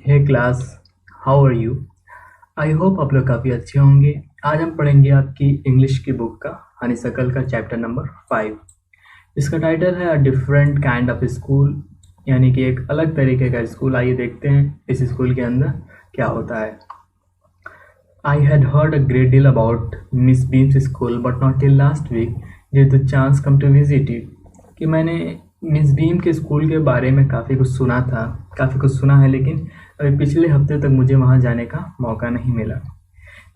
Hey class, how are you? I hope आप लोग काफ़ी अच्छे होंगे। आज हम पढ़ेंगे आपकी इंग्लिश की बुक का हनीसकल का चैप्टर नंबर 5। इसका टाइटल है a different kind of school, यानी कि एक अलग तरीके का स्कूल। आइए देखते हैं इस स्कूल के अंदर क्या होता है। I had heard a great deal about Miss Beam's school, but not till last week did the chance come to visit it। कि मैंने मिस बीम के स्कूल के बारे में काफ़ी कुछ सुना था, काफ़ी कुछ सुना है, लेकिन अभी पिछले हफ्ते तक मुझे वहाँ जाने का मौका नहीं मिला।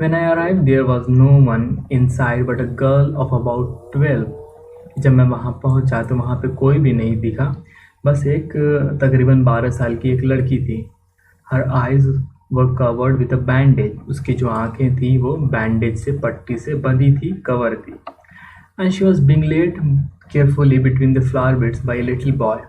When I arrived, there was no one inside but a girl of about 12। जब मैं वहाँ पहुँचा तो वहाँ पे कोई भी नहीं दिखा, बस एक तकरीबन 12 साल की एक लड़की थी। हर eyes were covered with a bandage. उसकी जो आंखें थी वो बैंडेज से, पट्टी से बंधी थी, कवर थी। And she was being led carefully between the flower beds by a little boy.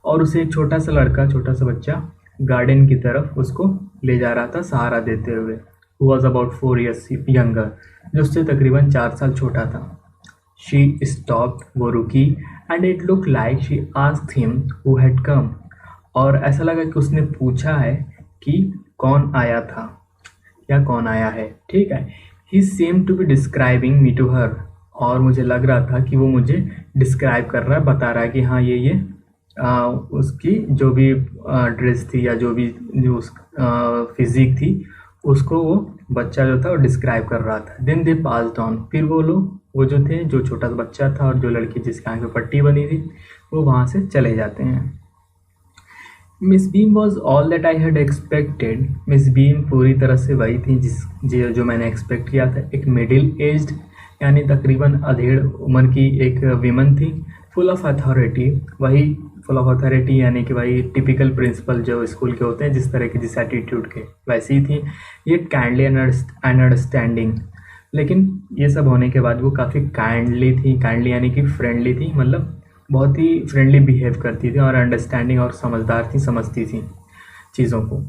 और उसे एक छोटा सा लड़का, छोटा सा बच्चा गार्डन की तरफ उसको ले जा रहा था सहारा देते हुए। Who was about 4 years younger, जो उससे तकरीबन 4 साल छोटा था। शी स्टॉप्ड, वो रुकी। And it look like she asked him who had come. और ऐसा लगा कि उसने पूछा है कि कौन आया था या कौन आया है। ठीक है। He seems to be describing me to her. और मुझे लग रहा था कि वो मुझे डिस्क्राइब कर रहा है, बता रहा है कि हाँ ये उसकी जो भी ड्रेस थी या जो भी जो उस फिजिक थी, उसको वो बच्चा जो था वो डिस्क्राइब कर रहा था। Then they passed on. फिर वो लोग, वो जो थे, जो छोटा सा बच्चा था और जो लड़की जिसके आंख में पट्टी बनी थी, वो वहाँ से चले जाते हैं। Miss beam was all that I had expected. Miss beam पूरी तरह से वही थी जो मैंने एक्सपेक्ट किया था। एक मिडिल एज्ड, यानी तकरीबन अधेड़ उम्र की एक विमन थी। फुल ऑफ अथॉरिटी, वही फुल ऑफ अथॉरिटी यानी कि वही टिपिकल प्रिंसिपल जो स्कूल के होते हैं, जिस तरह के, जिस एटीट्यूड के, वैसी ही थी। ये काइंडली एंड अंडरस्टैंडिंग। लेकिन ये सब होने के बाद वो काफ़ी काइंडली थी। काइंडली यानी कि फ्रेंडली थी, मतलब बहुत ही फ्रेंडली बिहेव करती थी और अंडरस्टैंडिंग और समझदार थी, समझती थी चीज़ों को।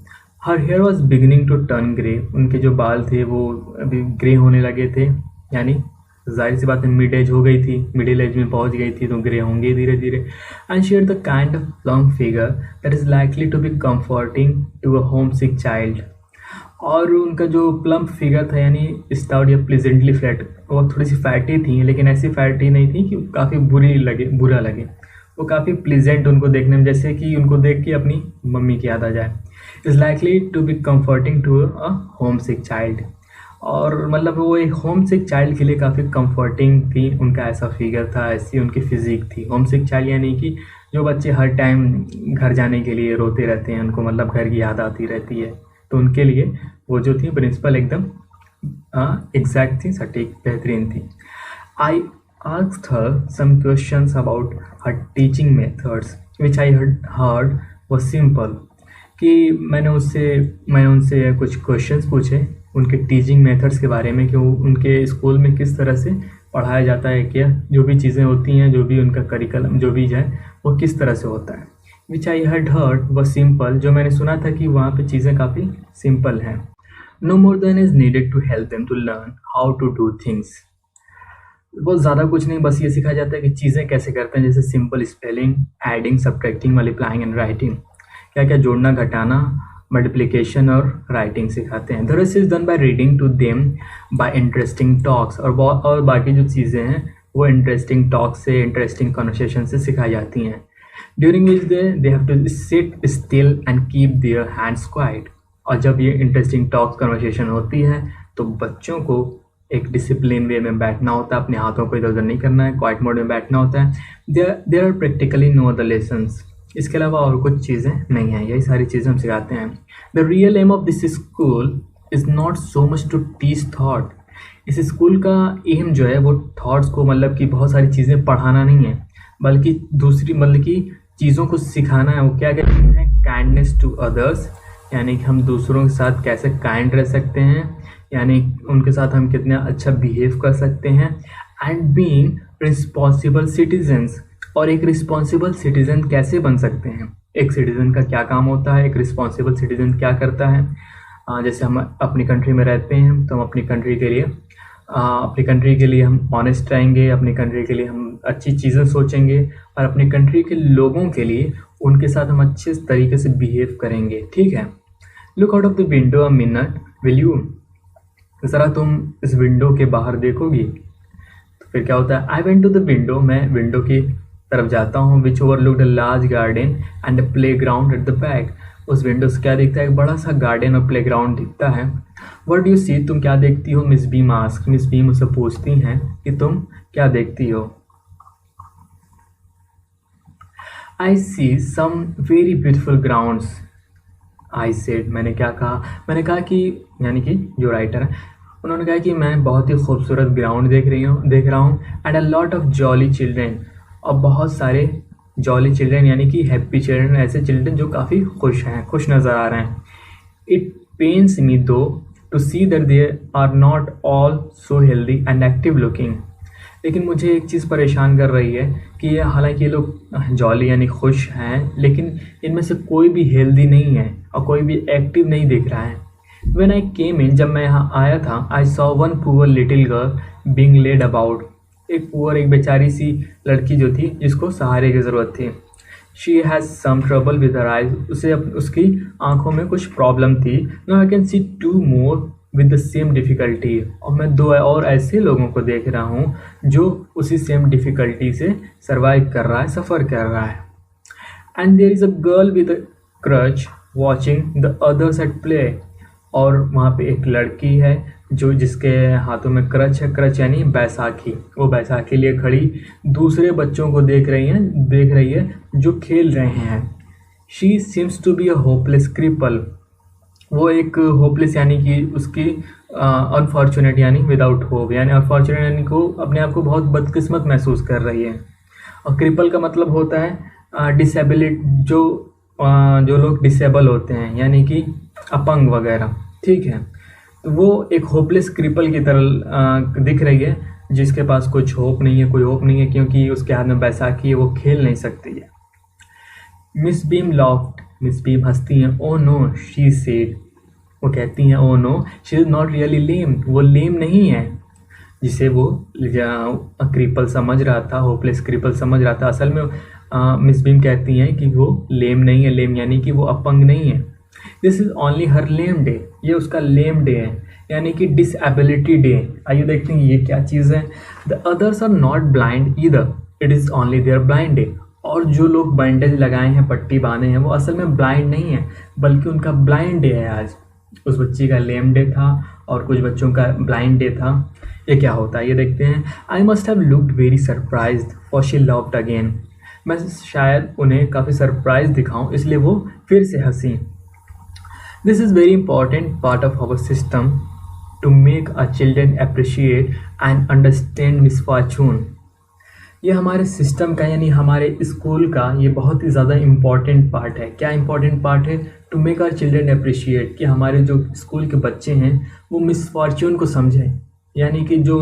Her hair was beginning to turn grey. उनके जो बाल थे वो अभी ग्रे होने लगे थे, यानी जाहिर सी बात है मिड एज हो गई थी, मिडिल एज में पहुंच गई थी, तो ग्रे होंगे धीरे धीरे। And she had the kind of plump figure that is likely to be comforting to a homesick child. और उनका जो प्लम्प फिगर था, यानी स्टाउट या प्लेजेंटली फ्लैट, वो थोड़ी सी फैटी थी, लेकिन ऐसी फैटी नहीं थी कि काफ़ी बुरा लगे। वो काफ़ी प्लेजेंट उनको देखने में, जैसे कि उनको देख के अपनी मम्मी की याद आ जाए। Is likely to be comforting to a homesick child. और मतलब वो एक होम सिक चाइल्ड के लिए काफ़ी कंफर्टिंग थी। उनका ऐसा फिगर था, ऐसी उनकी फिजिक थी। होम सिक चाइल्ड यानी कि जो बच्चे हर टाइम घर जाने के लिए रोते रहते हैं, उनको मतलब घर की याद आती रहती है, तो उनके लिए वो जो थी प्रिंसिपल एकदम एग्जैक्ट थी, सटीक, बेहतरीन थी। I asked her some questions about her teaching methods which I heard was simple. कि मैंने उनसे कुछ क्वेश्चंस पूछे उनके टीचिंग मेथड्स के बारे में, कि उनके स्कूल में किस तरह से पढ़ाया जाता है, क्या जो भी चीज़ें होती हैं, जो भी उनका करिकुलम जो भी है वो किस तरह से होता है। विच आई हैड हर्ड वो सिंपल, जो मैंने सुना था कि वहाँ पे चीज़ें काफ़ी सिंपल हैं। No more than is needed to help them to learn how to do things. बहुत ज़्यादा कुछ नहीं, बस ये सिखाया जाता है कि चीज़ें कैसे करते हैं, जैसे simple spelling, adding, subtracting, multiplying and writing. क्या क्या जोड़ना, घटाना, मल्टीप्लिकेशन और राइटिंग सिखाते हैं। The rest is done by reading to them by interesting talks. और बाकी जो चीज़ें हैं वो इंटरेस्टिंग टॉक से, इंटरेस्टिंग कन्वर्सेशन से सिखाई जाती हैं। During which they have to sit still and keep their hands quiet. और जब ये इंटरेस्टिंग टॉक्स कन्वर्सेशन होती है तो बच्चों को एक डिसिप्लिन वे में बैठना होता है, अपने हाथों को इधर उधर नहीं करना है, क्वाइट मोड में बैठना होता है। There are practically no other lessons. इसके अलावा और कुछ चीज़ें नहीं हैं, यही सारी चीज़ें हम सिखाते हैं। The real aim of this school is not so much to teach thought. इस स्कूल का एम जो है वो थॉट्स को, मतलब कि बहुत सारी चीज़ें पढ़ाना नहीं है, बल्कि दूसरी, मतलब कि चीज़ों को सिखाना है। वो क्या कहते हैं, काइंडनेस टू अदर्स, यानी कि हम दूसरों के साथ कैसे काइंड रह सकते हैं, यानी उनके साथ हम कितना अच्छा बिहेव कर सकते हैं। एंड बीइंग रिस्पॉन्सिबल सिटीजन्स, और एक रिस्पॉन्सिबल सिटीज़न कैसे बन सकते हैं, एक सिटीज़न का क्या काम होता है, एक रिस्पॉन्सिबल सिटीज़न क्या करता है। जैसे हम अपनी कंट्री में रहते हैं तो हम अपनी कंट्री के लिए हम ऑनेस्ट रहेंगे, अपनी कंट्री के लिए हम अच्छी चीज़ें सोचेंगे, और अपनी कंट्री के लोगों के लिए उनके साथ हम अच्छे तरीके से बिहेव करेंगे। ठीक है। Look out of the window a minute, will you? ज़रा तुम इस विंडो के बाहर देखोगी? तो फिर क्या होता है, I went to the window, मैं विंडो की तरफ जाता हूँ, which overlooked a large garden and a playground at the back. उस विंडो से क्या दिखता है, एक बड़ा सा गार्डन और प्ले ग्राउंड दिखता है। व्हाट डू यू सी, तुम क्या देखती हो? Miss Beam ask, Miss Beam उसे पूछती हैं कि तुम क्या देखती हो? I see some very beautiful grounds, I said, मैंने क्या कहा, मैंने कहा कि, यानी कि जो राइटर है उन्होंने कहा कि मैं बहुत ही खूबसूरत ग्राउंड देख रहा हूँ and a lot of jolly children, और बहुत सारे जॉली चिल्ड्रेन यानी कि हैप्पी चिल्ड्रेन, ऐसे चिल्ड्रेन जो काफ़ी खुश हैं, खुश नज़र आ रहे हैं। It pains me though to see that they are not all so healthy and active looking. लेकिन मुझे एक चीज़ परेशान कर रही है कि ये, हालांकि ये लोग जॉली यानी खुश हैं, लेकिन इनमें से कोई भी हेल्दी नहीं है और कोई भी एक्टिव नहीं दिख रहा है। When I came in, जब मैं यहाँ आया था, I saw one poor little girl being laid about. एक बेचारी सी लड़की जो थी जिसको सहारे की ज़रूरत थी। She has some trouble with her eyes. उसकी आंखों में कुछ प्रॉब्लम थी। Now I can see two more with the same difficulty. और मैं दो और ऐसे लोगों को देख रहा हूँ जो उसी सेम डिफ़िकल्टी से सर्वाइव कर रहा है, सफ़र कर रहा है। And there is a girl with a crutch watching the others at play. और वहाँ पे एक लड़की है जो जिसके हाथों में क्रच है, क्रच यानी बैसाखी, वो बैसाखी लिए खड़ी दूसरे बच्चों को देख रही है जो खेल रहे हैं। She seems to be a hopeless cripple, वो एक होपलेस यानी कि उसकी अनफॉर्चुनेट यानी विदाउट होप, यानी अनफॉर्चुनेट यानी को अपने आप को बहुत बदकिस्मत महसूस कर रही है। और क्रिपल का मतलब होता है डिसेबिलिटी, जो लोग डिसेबल होते हैं यानी कि अपंग वगैरह, ठीक है। तो वो एक होपलेस क्रिपल की तरह दिख रही है जिसके पास कुछ होप नहीं है, कोई होप नहीं है, क्योंकि उसके हाथ में बैसाखी है, वो खेल नहीं सकती है। Miss Beam laughed, Miss Beam हंसती हैं। ओ नो, शी सेड, वो कहती हैं oh no, she is not really lame, वो लेम नहीं है, जिसे वो क्रिपल समझ रहा था, होपलेस क्रिपल समझ रहा था। असल में मिस बीम कहती हैं कि वो लेम नहीं है, लेम यानी कि वो अपंग नहीं है। This is only her lame day, ये उसका लेम डे है, यानी कि डिसएबिलिटी डे। आइए देखते हैं ये क्या चीज़ है। The others are not blind either, it is only their blind day. और जो लोग बैंडेज लगाए हैं, पट्टी बांधे हैं, वो असल में ब्लाइंड नहीं है, बल्कि उनका ब्लाइंड डे है आज। उस बच्ची का लेम डे था और कुछ बच्चों का ब्लाइंड डे था। ये क्या होता है ये देखते हैं। I must have looked very surprised for she loved again, मैं शायद उन्हें काफ़ी सरप्राइज दिखाऊं इसलिए वो फिर से हंसी। This is very important part of our system to make a children appreciate and understand misfortune. ये हमारे सिस्टम का यानी हमारे स्कूल का ये बहुत ही ज़्यादा इम्पॉर्टेंट पार्ट है। क्या इम्पॉर्टेंट पार्ट है? To make our children appreciate, कि हमारे जो स्कूल के बच्चे हैं वो मिसफॉर्चून को समझें, यानी कि जो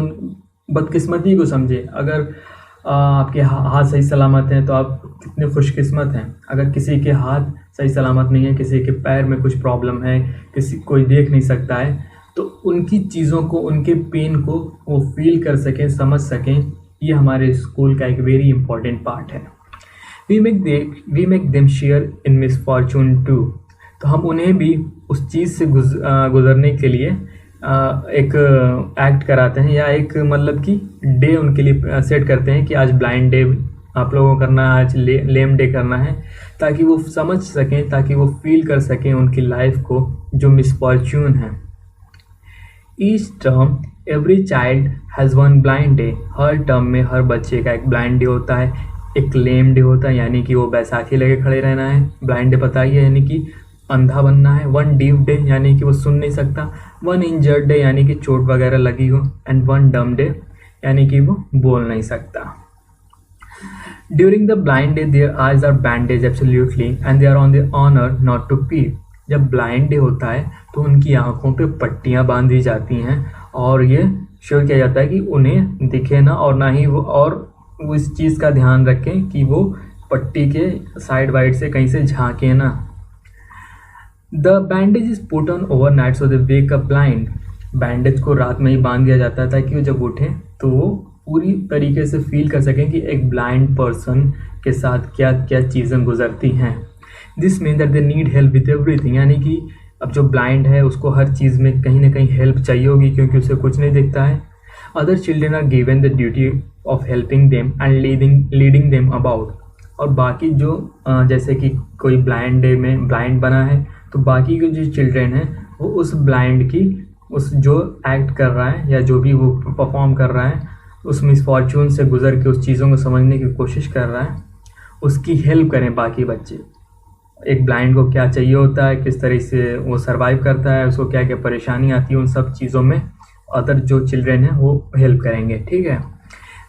बदकिस्मती को समझें। अगर आपके हाथ सही सलामत हैं तो आप कितने खुशकिस्मत हैं। अगर किसी के हाथ सही सलामत नहीं है, किसी के पैर में कुछ प्रॉब्लम है, कोई देख नहीं सकता है, तो उनकी चीज़ों को, उनके पेन को वो फील कर सकें, समझ सकें, ये हमारे स्कूल का एक वेरी इंपॉर्टेंट पार्ट है। We make them share in misfortune too, तो हम उन्हें भी उस चीज़ से गुजरने के लिए एक एक्ट कराते हैं, या एक मतलब कि डे उनके लिए सेट करते हैं कि आज ब्लाइंड डे आप लोगों को करना है, आज लेम डे करना है, ताकि वो समझ सकें, ताकि वो फील कर सकें उनकी लाइफ को जो मिसफॉर्चून है। Each term every child has one blind day, her term में हर बच्चे का एक ब्लाइंड डे होता है, एक लेम डे होता है, यानी कि वो बैसाखी लगे खड़े रहना है। ब्लाइंड डे पता ही है, यानी कि अंधा बनना है। वन डीफ डे यानी कि वो सुन नहीं सकता। वन इंजर्ड डे यानी कि चोट वगैरह लगी हो। एंड वन डम डे यानी कि वो बोल नहीं सकता। During the blind day their eyes are bandage absolutely and they are on the honour not to peep. जब ब्लाइंड डे होता है तो उनकी आंखों पे पट्टियां बांधी जाती हैं और ये श्योर किया जाता है कि उन्हें दिखे ना, और ना ही वो इस चीज़ का ध्यान रखें कि वो पट्टी के साइड वाइड से कहीं से झांके ना। The bandage is put on over night so they wake up blind. Bandage को रात में ही बांध दिया जाता है ताकि वो जब उठें तो वो पूरी तरीके से फील कर सकें कि एक ब्लाइंड पर्सन के साथ क्या क्या चीज़ें गुजरती हैं। This mean that they need help with everything, यानी कि अब जो ब्लाइंड है उसको हर चीज़ में कहीं ना कहीं हेल्प चाहिए होगी क्योंकि उसे कुछ नहीं दिखता है. Other children are given the duty of helping them and leading them about. और बाकी जो जैसे कि कोई ब्लाइंड डे में ब्लाइंड बना है तो बाकी के जो चिल्ड्रेन हैं वो उस ब्लाइंड की उस जो एक्ट कर रहा है या जो भी वो परफॉर्म कर रहा है उस मिसफॉर्चून से गुजर के उस चीज़ों को समझने की कोशिश कर रहा है उसकी हेल्प करें बाकी बच्चे. एक ब्लाइंड को क्या चाहिए होता है, किस तरह से वो सरवाइव करता है, उसको क्या क्या परेशानी आती है, उन सब चीज़ों में अदर जो चिल्ड्रेन हैं वो हेल्प करेंगे. ठीक है.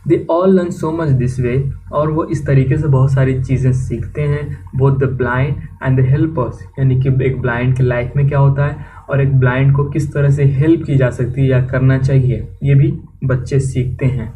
They all learn so much this way. और वो इस तरीके से बहुत सारी चीज़ें सीखते हैं. Both the blind and the helpers, यानी कि एक ब्लाइंड के लाइफ में क्या होता है और एक ब्लाइंड को किस तरह से हेल्प की जा सकती है या करना चाहिए, ये भी बच्चे सीखते हैं.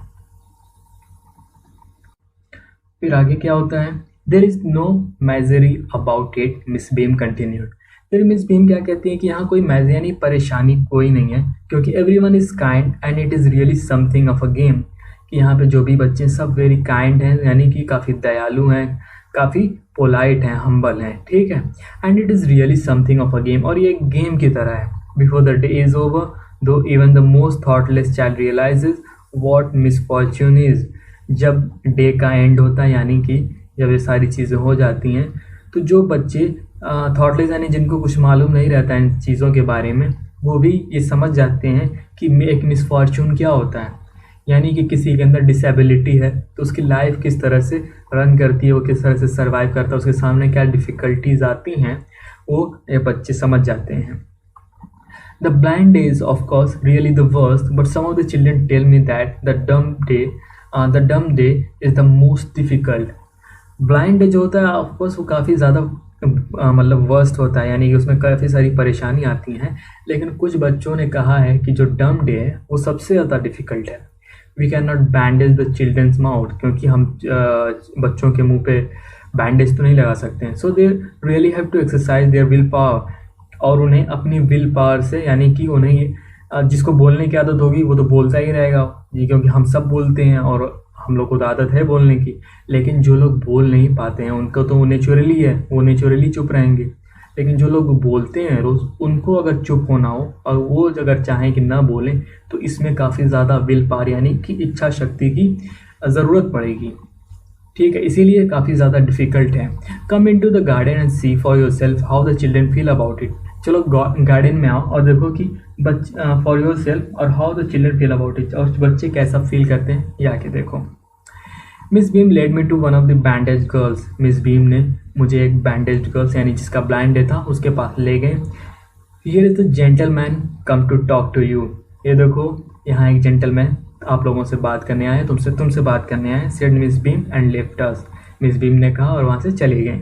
फिर आगे क्या होता है. There is no mystery about it, Miss Beam continued. फिर मिस बीम क्या कहती है कि यहाँ कोई मैजर यानी परेशानी कोई नहीं है क्योंकि every one is kind and it is really something of a game. कि यहाँ पे जो भी बच्चे सब वेरी काइंड हैं यानी कि काफ़ी दयालु हैं, काफ़ी पोलाइट हैं, हम्बल हैं. ठीक है. And it is really something of a game, और ये एक गेम की तरह है. Before the day is over though even the most thoughtless child realises what misfortune is. जब डे का एंड होता है यानी कि जब ये सारी चीज़ें हो जाती हैं तो जो बच्चे थॉटलेस यानी जिनको कुछ मालूम नहीं रहता इन चीज़ों के बारे में वो भी ये समझ जाते हैं कि एक मिसफॉर्च्यून क्या होता है. यानी कि किसी के अंदर डिसेबिलिटी है तो उसकी लाइफ किस तरह से रन करती है, वो किस तरह से सर्वाइव करता है, उसके सामने क्या डिफ़िकल्टीज आती हैं, वो ये बच्चे समझ जाते हैं. The blind day is of course really the worst but some of the children tell me that the dumb day is the most difficult. Blind day जो होता है ऑफकोर्स वो काफ़ी ज़्यादा मतलब वर्स्ट होता है यानी कि उसमें काफ़ी सारी परेशानी आती हैं. लेकिन कुछ बच्चों ने कहा है कि जो डम डे है वो सबसे ज़्यादा डिफ़िकल्ट है. We can not bandage the children's mouth, क्योंकि हम बच्चों के मुंह पे बैंडेज तो नहीं लगा सकते हैं. So they really have to exercise their will power. और उन्हें अपनी विल पावर से यानी कि उन्हें जिसको बोलने की आदत होगी वो तो बोलता ही रहेगा जी, क्योंकि हम सब बोलते हैं और हम लोग को तो आदत है बोलने की. लेकिन जो लोग बोल नहीं पाते हैं उनको तो वो नेचुरली है, वो नेचुरली चुप रहेंगे. लेकिन जो लोग बोलते हैं रोज़ उनको अगर चुप होना हो और वो अगर चाहें कि ना बोलें तो इसमें काफ़ी ज़्यादा विल पावर यानी कि इच्छा शक्ति की ज़रूरत पड़ेगी. ठीक है, इसीलिए काफ़ी ज़्यादा डिफ़िकल्ट है. Come into the garden and see for yourself how the children feel about it. चलो गार्डन में आओ और देखो कि फॉर योर सेल्फ और how the children feel about it, और बच्चे कैसा फील करते हैं ये आके देखो. Miss Beam led me to one of the bandage girls. Miss Beam ने मुझे एक बैंडेज गर्ल्स यानी जिसका ब्लाइंड डे था उसके पास ले गए. Here is the gentleman come to talk to you. ये देखो यहाँ एक जेंटलमैन आप लोगों से बात करने आए, तुमसे बात करने आए. Said Miss Beam and left us. Miss Beam ने कहा और वहाँ से चले गए.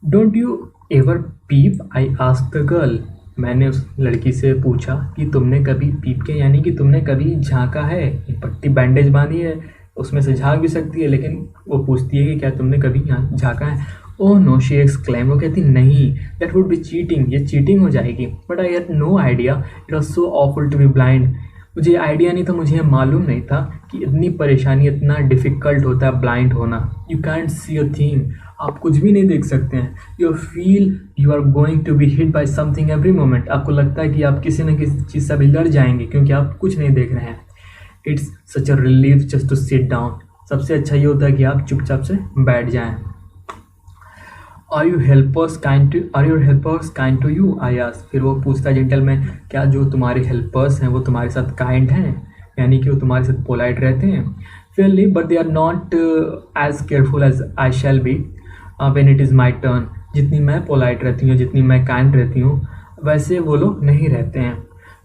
Don't you ever peep, I asked the girl. मैंने उस लड़की से पूछा कि तुमने कभी पीप के यानी कि तुमने कभी झांका है. पट्टी बैंडेज बांधी है उसमें से झांक भी सकती है, लेकिन वो पूछती है कि क्या तुमने कभी यहाँ झांका है. Oh no, she exclaim. वो कहती नहीं, दैट वुड बी चीटिंग, ये चीटिंग हो जाएगी. But I had no idea, it was so awful to be blind. मुझे आइडिया नहीं था, मुझे मालूम नहीं था कि इतनी परेशानी, इतना डिफ़िकल्ट होता है ब्लाइंड होना. You can't see a thing, आप कुछ भी नहीं देख सकते हैं. You feel you are going to be hit by something every moment. आपको लगता है कि आप किसी न किसी चीज़ से भी लड़ जाएंगे क्योंकि आप कुछ नहीं देख रहे हैं. It's such a relief just to sit down. सबसे अच्छा ये होता है कि आप चुपचाप से बैठ जाएं. Are your helpers kind to you, I asked. फिर वो पूछता है जेंटलमैन, क्या जो तुम्हारे हेल्पर्स हैं वो तुम्हारे साथ काइंड हैं, यानी कि वो तुम्हारे साथ पोलाइट रहते हैं. Fairly, but they are not as careful as I shall be when it is my turn. जितनी मैं पोलाइट रहती हूँ, जितनी मैं काइंड रहती हूँ, वैसे वो लोग नहीं रहते हैं.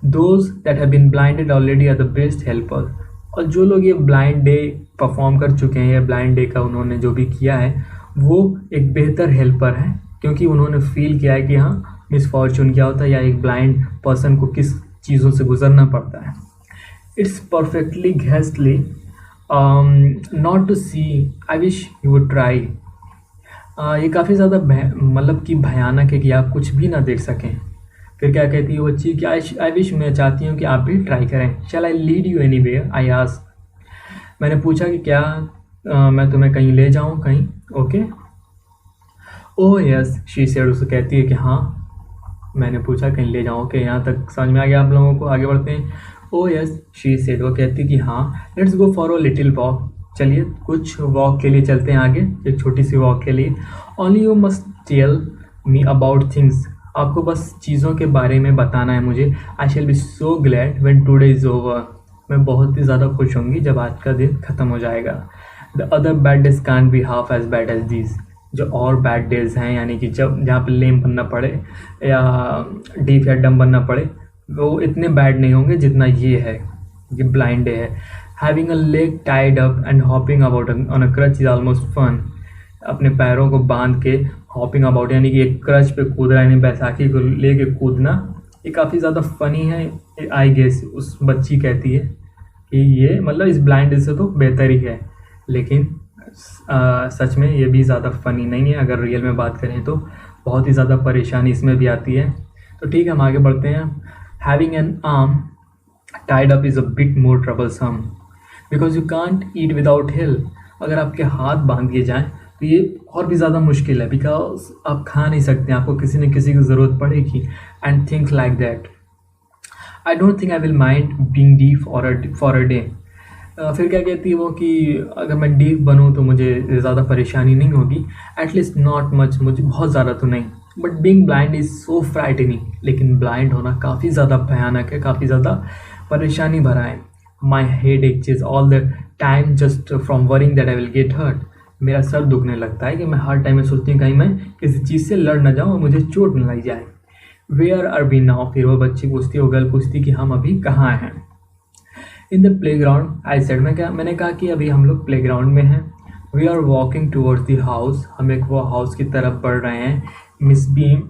Those that have been blinded already are the best helpers. और जो लोग ये ब्लाइंड डे परफॉर्म कर चुके हैं या ब्लाइंड डे का उन्होंने जो भी किया है वो एक बेहतर हेल्पर है क्योंकि उन्होंने फील किया है कि हाँ मिसफॉर्चून क्या होता है या एक ब्लाइंड पर्सन को किस चीज़ों से गुजरना पड़ता है. It's perfectly ghastly not to see, I wish you would try. ये काफ़ी ज़्यादा मतलब कि भयानक है कि आप कुछ भी ना देख सकें. फिर क्या कहती है बच्ची कि आई विश, मैं चाहती हूँ कि आप भी ट्राई करें. Shall I lead you anywhere, I asked. मैंने पूछा कि क्या मैं तुम्हें कहीं ले जाऊँ कहीं. Okay. Oh yes, she said. उसको कहती है कि हाँ. मैंने पूछा कहीं ले जाऊँ कि यहाँ तक समझ में आ गया आप लोगों को? आगे बढ़ते हैं। ओ यस शी सेड, वो कहती कि हाँ, let's go for a little walk, चलिए कुछ वॉक के लिए चलते हैं आगे, एक छोटी सी वॉक के लिए। Only you must tell me about things, आपको बस चीज़ों के बारे में बताना है मुझे। I shall be so glad when today is over, मैं बहुत ही ज़्यादा खुश होंगी जब आज का दिन ख़त्म हो जाएगा। The other bad days can't be half as bad as this, जो और बैड डेज हैं यानी कि जब जहाँ पे लेम बनना पड़े या डीफ या डम बनना पड़े, वो इतने बैड नहीं होंगे जितना ये है, ये ब्लाइंड डे है। Having a leg tied up and hopping about on a crutch is almost fun, अपने पैरों को बांध के हॉपिंग अबाउट यानी कि एक क्रच पे कूद रहा है, यानी बैसाखी को लेके कूदना, ये काफ़ी ज़्यादा फ़नी है आई गेस। उस बच्ची कहती है कि ये मतलब इस ब्लाइंड से तो बेहतर ही है, लेकिन सच में ये भी ज़्यादा फ़नी नहीं है। अगर रियल में बात करें तो बहुत ही ज़्यादा परेशानी इसमें भी आती है। तो ठीक है, हम आगे बढ़ते हैं। Having an arm tied up is a bit more troublesome because you can't eat without help, अगर आपके हाथ बांध दिए जाएँ तो ये और भी ज़्यादा मुश्किल है, बिकॉज आप खा नहीं सकते, आपको किसी न किसी की ज़रूरत पड़ेगी and things like that. I don't think I will mind being deaf for a day. फिर क्या कहती है वो कि अगर मैं डीफ बनूँ तो मुझे ज़्यादा परेशानी नहीं होगी, एटलीस्ट नॉट मच, मुझे बहुत ज़्यादा तो नहीं। But being blind is so frightening, लेकिन ब्लाइंड होना काफ़ी ज़्यादा भयानक है, काफ़ी ज़्यादा परेशानी भरा है। My head aches all the time just from worrying that I will get hurt, मेरा सर दुखने लगता है कि मैं हर टाइम में सोचती हूँ कहीं मैं किसी चीज़ से लड़ ना जाऊँ और मुझे चोट न लग जाए। वेयर आर वी नाउ, फिर वो बच्ची पूछती, वो गर्ल पूछती कि हम अभी कहाँ हैं। In the play ground I said, मैंने कहा कि अभी हम लोग प्ले ग्राउंड में हैं। We are walking towards the house, हम एक वो हाउस की तरफ बढ़ रहे हैं। Miss Beam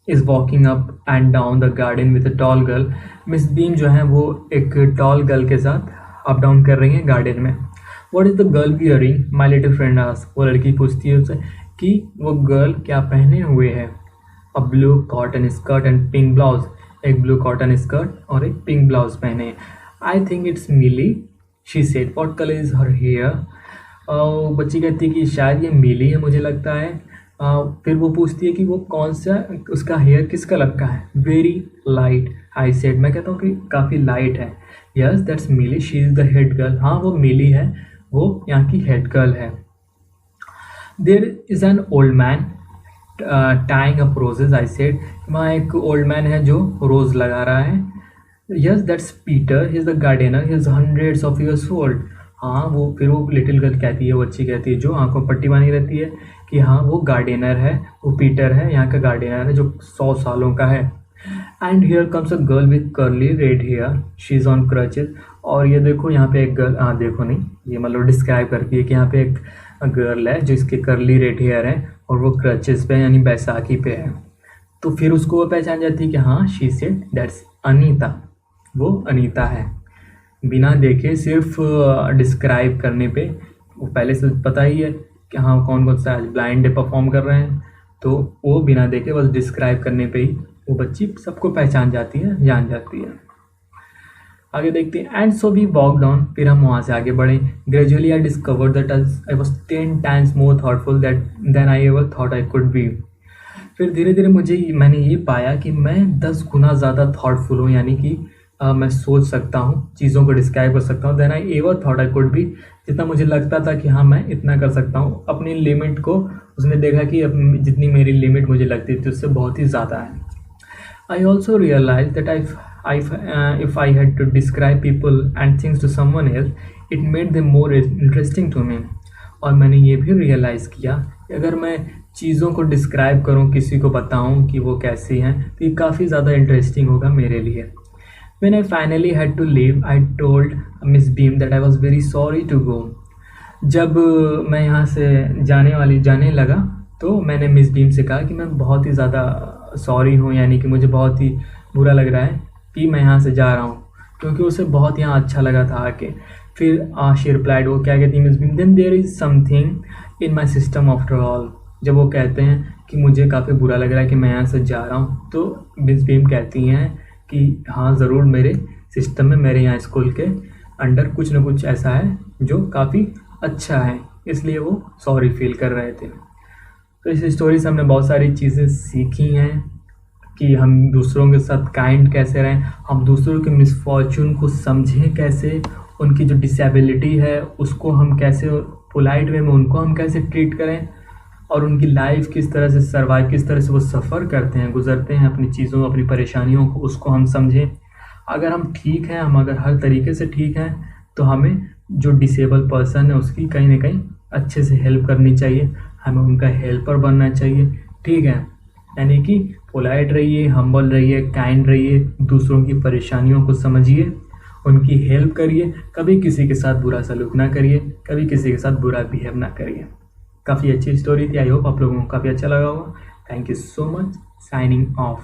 is walking up and down the garden with a tall girl, Miss Beam जो है वो एक टॉल गर्ल के साथ अप डाउन कर रही हैं गार्डन में। What is the girl wearing, my little friend asked, वो लड़की पूछती है उससे कि वो गर्ल क्या पहने हुए है। A blue cotton skirt and pink blouse, एक ब्लू कॉटन स्कर्ट और एक पिंक ब्लाउज पहने। I think it's Millie, she said, what colour is her hair, बच्ची कहती है कि शायद ये मिली है मुझे लगता है। फिर वो पूछती है कि वो कौन सा, उसका हेयर किस कलर का है। वेरी लाइट, आई सेड, मैं कहता हूँ कि काफ़ी लाइट है। Yes that's Millie, she is the head girl, हाँ वो मिली है, वो यहाँ की हेड गर्ल है। There is an old man tying up roses, I said, वहाँ एक ओल्ड मैन है जो रोज़ लगा रहा है। Yes that's Peter, he is the gardener, he is hundreds of years old, हाँ वो, फिर वो लिटिल गर्ल कहती है, वो अच्छी कहती है जो आंखों में पट्टी बांधी रहती है कि हाँ वो गार्डनर है, वो पीटर है, यहाँ का गार्डनर है जो 100 सालों का है। And here comes a girl with curly red hair, she is on crutches, और ये देखो यहाँ पे एक गर्ल, हाँ देखो नहीं, ये मतलब डिस्क्राइब करती है कि यहाँ पे एक गर्ल है जो इसके कर्ली रेड हेयर है और वो क्रचेज पे यानी बैसाखी पे है। तो फिर उसको वो पहचान जाती है कि हाँ, शी सेड दैट्स अनीता, वो अनीता है। बिना देखे सिर्फ डिस्क्राइब करने पे, वो पहले से पता ही है कि हाँ कौन कौन सा आज ब्लाइंड डे परफॉर्म कर रहे हैं, तो वो बिना देखे बस डिस्क्राइब करने पे ही वो बच्ची सबको पहचान जाती है, जान जाती है। आगे देखते हैं। And so we walk down, फिर हम वहाँ से आगे बढ़े। Gradually I discover that I was 10 times more thoughtful than I ever thought I could be, फिर धीरे धीरे मैंने ये पाया कि मैं 10 गुना ज़्यादा थॉटफुल हूँ, यानी कि मैं सोच सकता हूँ, चीज़ों को डिस्क्राइब कर सकता हूँ, than I ever thought I could be, जितना मुझे लगता था कि हाँ मैं इतना कर सकता हूँ। अपनी लिमिट को उसने देखा कि जितनी मेरी लिमिट मुझे लगती थी उससे बहुत ही ज़्यादा है। I also realise that if I had to describe people and things to someone else, it made them more interesting to me, और मैंने ये भी रियलाइज़ किया कि अगर मैं चीज़ों को डिस्क्राइब करूँ, किसी को बताऊँ कि वो कैसी हैं, तो ये काफ़ी ज़्यादा इंटरेस्टिंग होगा मेरे लिए। When I finally had to leave, I told Miss Beam that I was very sorry to go. जब मैं यहाँ से जाने लगा तो मैंने मिस बीम से कहा कि मैं बहुत ही ज़्यादा सॉरी हूँ, यानी कि मुझे बहुत ही बुरा लग रहा है कि मैं यहाँ से जा रहा हूँ, क्योंकि उसे बहुत यहाँ अच्छा लगा था आके। फिर शी रिप्लाइड, वो क्या कहती है Miss Beam, then there is something in my system after all, जब वो कहते हैं कि मुझे काफ़ी बुरा लग रहा है कि मैं यहाँ से जा रहा हूँ, तो मिस बीम कहती हैं कि हाँ ज़रूर, मेरे सिस्टम में, मेरे यहाँ स्कूल के अंडर कुछ ना कुछ ऐसा है जो काफ़ी अच्छा है, इसलिए वो सॉरी फील कर रहे थे। तो इस स्टोरी से हमने बहुत सारी चीज़ें सीखी हैं। कि हम दूसरों के साथ काइंड कैसे रहें, हम दूसरों के मिसफॉर्चून को समझें कैसे, उनकी जो डिसेबिलिटी है उसको हम कैसे पोलाइट वे में उनको हम कैसे ट्रीट करें, और उनकी लाइफ किस तरह से सर्वाइव, किस तरह से वो सफ़र करते हैं, गुजरते हैं अपनी चीज़ों, अपनी परेशानियों को, उसको हम समझें। अगर हम ठीक हैं, हम अगर हर तरीके से ठीक हैं, तो हमें जो डिसेबल पर्सन है उसकी कहीं ना कहीं अच्छे से हेल्प करनी चाहिए, हमें उनका हेल्पर बनना चाहिए। ठीक है, यानी कि पोलाइट रहिए, हम्बल रहिए, काइंड रहिए, दूसरों की परेशानियों को समझिए, उनकी हेल्प करिए, कभी किसी के साथ बुरा सलूक ना करिए, कभी किसी के साथ बुरा बिहेव ना करिए। काफ़ी अच्छी स्टोरी थी, आई होप आप लोगों को काफ़ी अच्छा लगा होगा। Thank you so much, signing off.